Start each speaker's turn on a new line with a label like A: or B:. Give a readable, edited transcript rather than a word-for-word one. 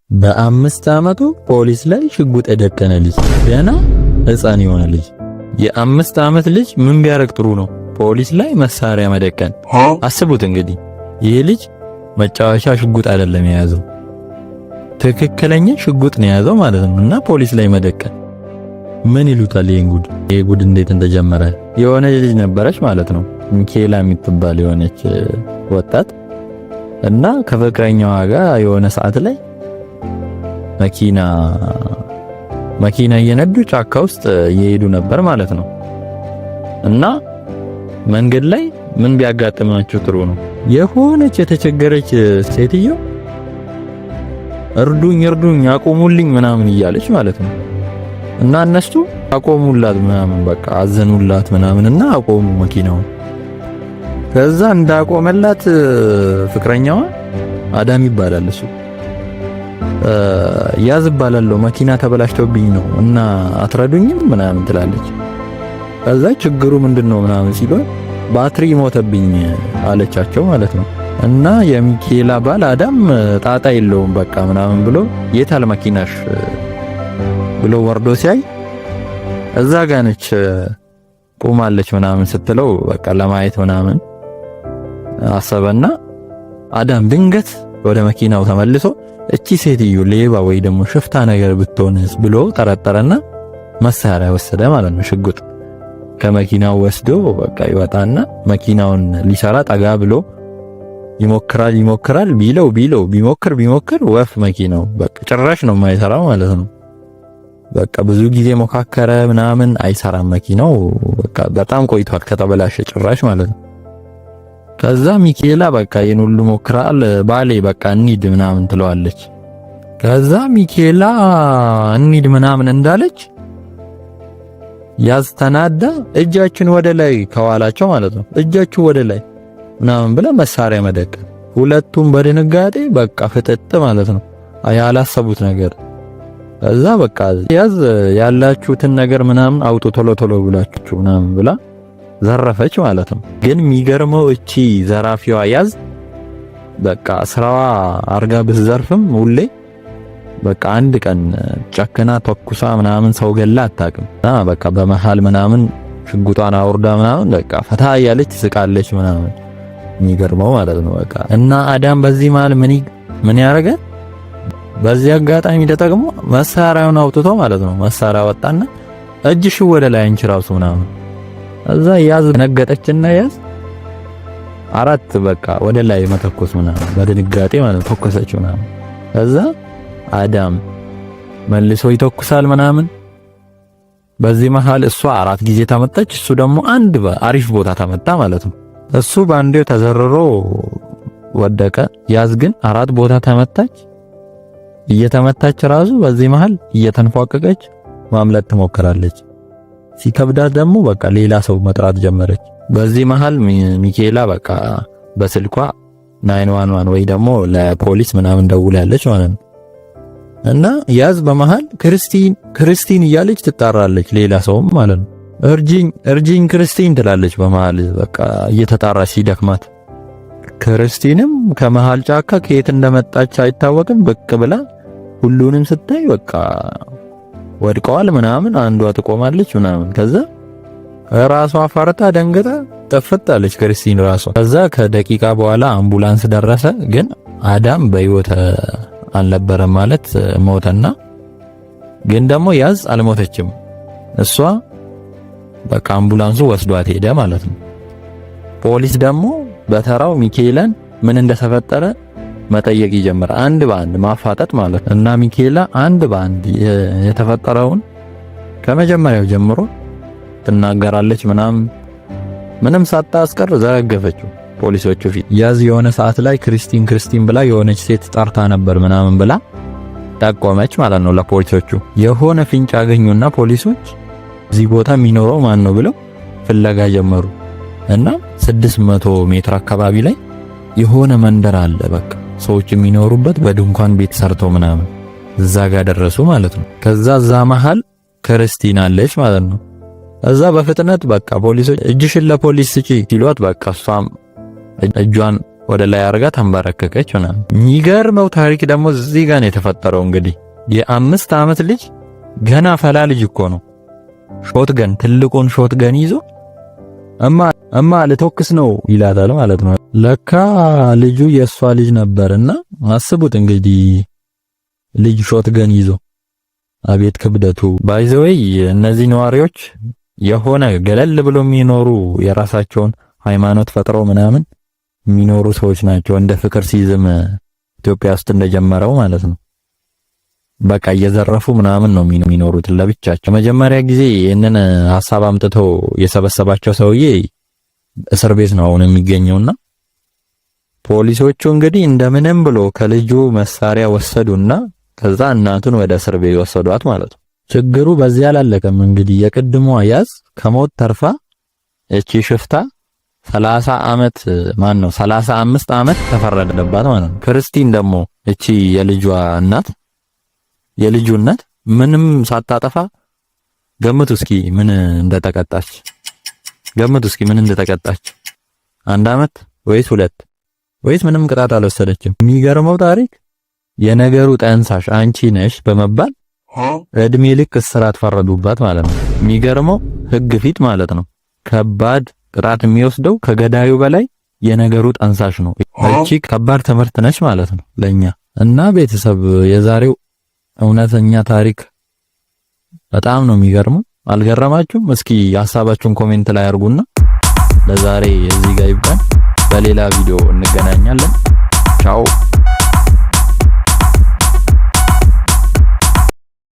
A: በ5 ዓመቱ ፖሊስ ላይ ሽጉጥ የደቀነ ልጅ፣ ገና ሕፃን የሆነ ልጅ። የ5 ዓመት ልጅ ምን ቢያረግ ጥሩ ነው? ፖሊስ ላይ መሳሪያ መደቀን። አስቡት እንግዲህ ይህ ልጅ መጫወቻ ሽጉጥ አይደለም የያዘው፣ ትክክለኛ ሽጉጥ ነው የያዘው ማለት ነው። እና ፖሊስ ላይ መደቀን ምን ይሉታል? ይሄ ጉድ እንዴት እንደጀመረ። የሆነ ልጅ ነበረች ማለት ነው፣ ሚኬላ የምትባል የሆነች ወጣት እና ከፍቅረኛዋ ጋር የሆነ ሰዓት ላይ መኪና እየነዱ ጫካ ውስጥ እየሄዱ ነበር ማለት ነው። እና መንገድ ላይ ምን ቢያጋጥማችሁ ጥሩ ነው? የሆነች የተቸገረች ሴትዮ እርዱኝ አቆሙልኝ ምናምን እያለች ማለት ነው። እና እነሱ አቆሙላት ምናምን በቃ አዘኑላት ምናምን እና አቆሙ መኪናውን። ከዛ እንዳቆመላት ፍቅረኛዋ አዳም ይባላል እሱ ያዝ ባላለው መኪና ተበላሽቶብኝ ነው እና አትረዱኝም ምናምን ትላለች። ከዛ ችግሩ ምንድነው ምናምን ሲሉ ባትሪ ሞተብኝ አለቻቸው ማለት ነው። እና የሚኬላ ባል አዳም ጣጣ የለውም በቃ ምናምን ብሎ የታል መኪናሽ ብሎ ወርዶ ሲያይ እዛ ጋር ነች ቆማለች ምናምን ስትለው በቃ ለማየት ምናምን አሰበና አዳም ድንገት ወደ መኪናው ተመልሶ እቺ ሴትዮ ሌባ ወይ ደግሞ ሽፍታ ነገር ብትሆንስ ብሎ ጠረጠረና መሳሪያ ወሰደ ማለት ነው። ሽጉጥ ከመኪናው ወስዶ በቃ ይወጣና መኪናውን ሊሰራ ጠጋ ብሎ ይሞክራል ቢሞክር ወፍ መኪናው በቃ ጭራሽ ነው የማይሰራው ማለት ነው። በቃ ብዙ ጊዜ ሞካከረ ምናምን አይሰራም መኪናው። በቃ በጣም ቆይቷል ከተበላሸ ጭራሽ ማለት ነው። ከዛ ሚኬላ በቃ ይሄን ሁሉ ሞክራል ባሌ በቃ እንሂድ ምናምን ትለዋለች። ከዛ ሚኬላ እንሂድ ምናምን እንዳለች ያስተናዳ እጃችን ወደ ላይ ከዋላቸው ማለት ነው። እጃችሁ ወደ ላይ ምናምን ብለ መሳሪያ መደቀን። ሁለቱም በድንጋጤ በቃ ፍጥጥ ማለት ነው፣ ያላሰቡት ነገር። ከዛ በቃ ያዝ ያላችሁትን ነገር ምናምን አውጡ ቶሎ ብላችሁ ምናምን ብላ ዘረፈች ማለት ነው። ግን የሚገርመው እቺ ዘራፊዋ ያዝ በቃ ስራዋ አርጋ ብትዘርፍም ሁሌ በቃ አንድ ቀን ጨክና ተኩሳ ምናምን ሰው ገላ አታውቅም። በቃ በመሃል ምናምን ሽጉጧን አውርዳ ምናምን በቃ ፈታ እያለች ትስቃለች ምናምን። የሚገርመው ማለት ነው በቃ እና አዳም በዚህ መሃል ምን ያረገ? በዚህ አጋጣሚ ተጠቅሞ መሳሪያውን አውጥቶ ማለት ነው መሳሪያ ወጣና እጅሽ ወደ ላይ አንቺ ራሱ ምናምን። እዛ ያዝ ነገጠችና ያዝ አራት በቃ ወደ ላይ መተኮስ ምናምን በድንጋጤ ማለት ተኮሰች ምናምን። ከዛ አዳም መልሶ ይተኩሳል ምናምን። በዚህ መሃል እሷ 4 ጊዜ ተመታች፣ እሱ ደግሞ አንድ አሪፍ ቦታ ተመታ ማለት ነው። እሱ ባንዴው ተዘርሮ ወደቀ። ያዝ ግን 4 ቦታ ተመታች። እየተመታች ራሱ በዚህ መሃል እየተንፏቀቀች ማምለጥ ትሞክራለች። ሲከብዳት ደግሞ በቃ ሌላ ሰው መጥራት ጀመረች። በዚህ መሃል ሚኬላ በቃ በስልኳ 911 ወይ ደግሞ ለፖሊስ ምናምን ደውላለች ማለት ነው። እና ያዝ በመሃል ክርስቲን እያለች ትጣራለች፣ ሌላ ሰውም ማለት ነው። እርጂኝ ክርስቲን ትላለች በመሃል በቃ እየተጣራች ሲደክማት። ክርስቲንም ከመሃል ጫካ ከየት እንደመጣች አይታወቅም ብቅ ብላ ሁሉንም ስታይ በቃ ወድቀዋል ምናምን፣ አንዷ ትቆማለች ምናምን። ከዛ ራሷ ፈርታ ደንገጣ ተፈታለች ክርስቲን ራሷ። ከዛ ከደቂቃ በኋላ አምቡላንስ ደረሰ። ግን አዳም በህይወት አልነበረም ማለት ሞተና፣ ግን ደግሞ ያዝ አልሞተችም እሷ። በቃ አምቡላንሱ ወስዷት ሄደ ማለት ነው። ፖሊስ ደግሞ በተራው ሚኬላን ምን እንደተፈጠረ መጠየቅ ይጀምራል፣ አንድ በአንድ ማፋጠጥ ማለት ነው። እና ሚኬላ አንድ በአንድ የተፈጠረውን ከመጀመሪያው ጀምሮ ትናገራለች ምንም ሳታስቀር ዘረገፈችው ፖሊሶቹ ፊት። ያዝ የሆነ ሰዓት ላይ ክርስቲን ብላ የሆነች ሴት ጠርታ ነበር ምናምን ብላ ጠቆመች ማለት ነው ለፖሊሶቹ። የሆነ ፍንጭ አገኙና ፖሊሶች እዚህ ቦታ የሚኖረው ማን ነው ብለው ፍለጋ ጀመሩ። እና 600 ሜትር አካባቢ ላይ የሆነ መንደር አለ በቃ ሰዎች የሚኖሩበት በድንኳን ቤት ሰርተው ምናምን እዛ ጋር ደረሱ ማለት ነው። ከዛ እዛ መሃል ክርስቲን አለች ማለት ነው። እዛ በፍጥነት በቃ ፖሊሶች እጅሽን ለፖሊስ ስጪ ሲሏት በቃ እሷም እጇን ወደ ላይ አርጋ ተንበረከከች ምናምን። የሚገርመው ታሪክ ደግሞ እዚህ ጋር ነው የተፈጠረው። እንግዲህ የ5 ዓመት ልጅ ገና ፈላ ልጅ እኮ ነው። ሾትገን ትልቁን ሾትገን ይዞ እማ ልተኩስ ነው ይላታል ማለት ነው። ለካ ልጁ የሷ ልጅ ነበርና አስቡት እንግዲህ ልጅ ሾትገን ይዞ አቤት ክብደቱ። ባይ ዘ ዌይ እነዚህ ነዋሪዎች የሆነ ገለል ብሎ የሚኖሩ የራሳቸውን ሃይማኖት ፈጥረው ምናምን የሚኖሩ ሰዎች ናቸው። እንደ ፍቅር ሲዝም ኢትዮጵያ ውስጥ እንደጀመረው ማለት ነው። በቃ እየዘረፉ ምናምን ነው የሚኖሩት ለብቻቸው። መጀመሪያ ጊዜ ይህንን ሐሳብ አምጥቶ የሰበሰባቸው ሰውዬ እስር ቤት ነው አሁን የሚገኘውና ፖሊሶቹ እንግዲህ እንደምንም ብሎ ከልጁ መሳሪያ ወሰዱና ከዛ እናቱን ወደ እስር ቤት ወሰዷት ማለት ነው። ችግሩ በዚያ አላለቀም። እንግዲህ የቅድሟ ያዝ ከሞት ተርፋ እቺ ሽፍታ 30 ዓመት 35 ዓመት ተፈረደባት ማለት ነው። ክርስቲን ደግሞ እቺ የልጁ እናት ምንም ሳታጠፋ ገምቱ እስኪ ምን እንደተቀጣች። 1 ዓመት ወይስ 2 ወይስ ምንም ቅጣት አልወሰደችም። የሚገርመው ታሪክ የነገሩ ጠንሳሽ አንቺ ነሽ በመባል እድሜ ልክ እስራት ፈረዱባት ማለት ነው። የሚገርመው ሕግ ፊት ማለት ነው ከባድ ቅጣት የሚወስደው ከገዳዩ በላይ የነገሩ ጠንሳሽ ነው። እቺ ከባድ ትምህርት ነች ማለት ነው ለኛ። እና ቤተሰብ የዛሬው እውነተኛ ታሪክ በጣም ነው የሚገርመው። አልገረማችሁም? እስኪ ሐሳባችሁን ኮሜንት ላይ አድርጉና ለዛሬ እዚህ ጋር ይብቃን። በሌላ ቪዲዮ እንገናኛለን። ቻው።